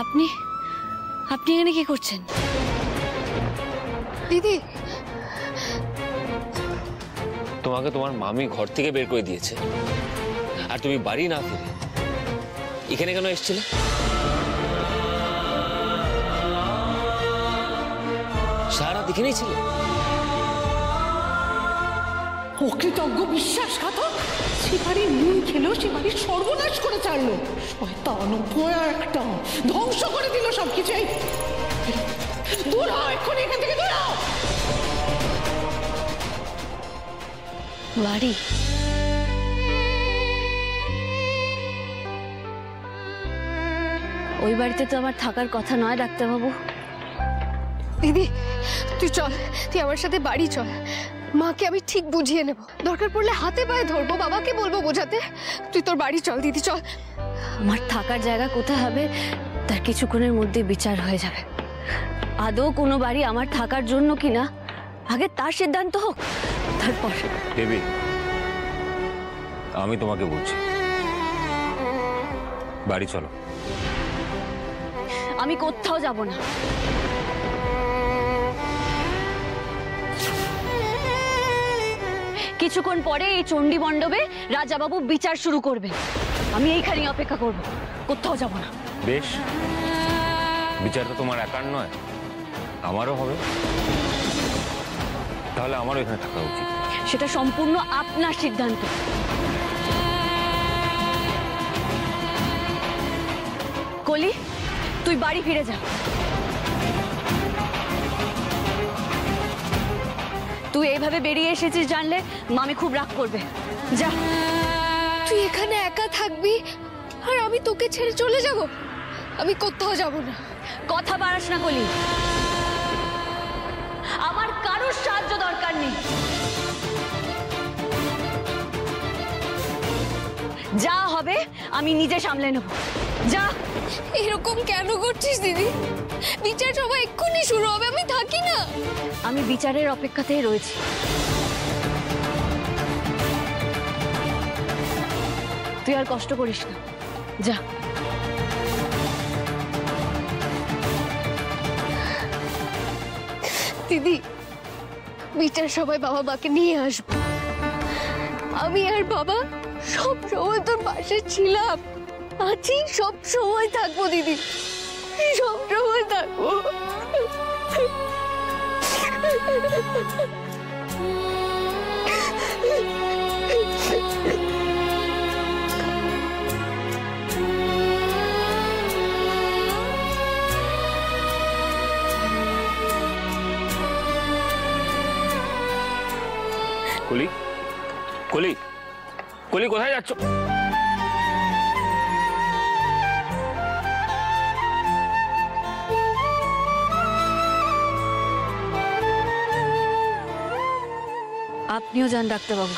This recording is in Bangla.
আপনি আপনি এখানে কি করছেন? দিদি, তোমাকে তোমার মামি ঘর থেকে বের করে দিয়েছে, আর তুমি বাড়ি না ফিরে এখানে কেন এসেছিলে? সারা দেখে নিয়েছিলে? অকৃতজ্ঞ বিশ্বাসঘাতক, সে বাড়ির নুন খেলো, সে বাড়ির সর্বনাশ করে ছাড়লো। শয়তান ভয়া একটা, ধ্বংস করে দিল সবকিছুই। দূর হও এক্ষুনি এখান থেকে, দূর হও। বাড়ি? ওই বাড়িতে তো আমার থাকার কথা নয় ডাক্তারবাবু। দিদি তুই চল, তুই আমার সাথে বাড়ি চল। মাকে আমি ঠিক বুঝিয়ে নেব, দরকার পড়লে হাতে পায়ে ধরবো, বাবাকে বলবো বোঝাতে। তুই তোর বাড়ি চল দিদি, চল। আমার থাকার জায়গা কোথায় হবে তার কিছুক্ষণের মধ্যে বিচার হয়ে যাবে। আদৌ কোনো বাড়ি আমার থাকার জন্য কিনা আগে তার সিদ্ধান্ত হোক, তারপর। দেবী, আমি তোমাকে বলছি, বাড়ি চলো। আমি কোথাও যাব না। কিছুক্ষণ পরে এই চণ্ডী মণ্ডপে রাজাবাবু বিচার শুরু করবে, আমি এইখানেই অপেক্ষা করব, কোথাও যাব না। বেশ, বিচার তো তোমার একার নয়, আমারও হবে, তাহলে আমারও এখানে থাকা উচিত। সেটা সম্পূর্ণ আপনার সিদ্ধান্ত। কলি, তুই বাড়ি ফিরে যা। তুই এইভাবে বেরিয়ে এসেছিস জানলে মামি খুব রাগ করবে। যা। তুই এখানে একা থাকবি আর আমি তোকে ছেড়ে চলে যাব? আমি কোথাও যাব না। কথা বাড়াস না কলি, আমার কারোর সাহায্য দরকার নেই। যা হবে আমি নিজে সামলে নেব। যা। এরকম কেন করছিস দিদি? বিচার সবাই এক্ষুনি শুরু হবে, আমি থাকি না। আমি বিচারের অপেক্ষাতেই রয়েছি। তুই আর কষ্ট করিস না, যা। দিদি, বিচার সবাই বাবা মাকে নিয়ে আসবো। আমি আর বাবা সব সময় তোর পাশে ছিলাম, আছি, সব সময় থাকবো দিদি, সব সময় থাকবো। কলি, কলি, কলি, কোথায় যাচ্ছ? আপনিও যান ডাক্তারবাবু।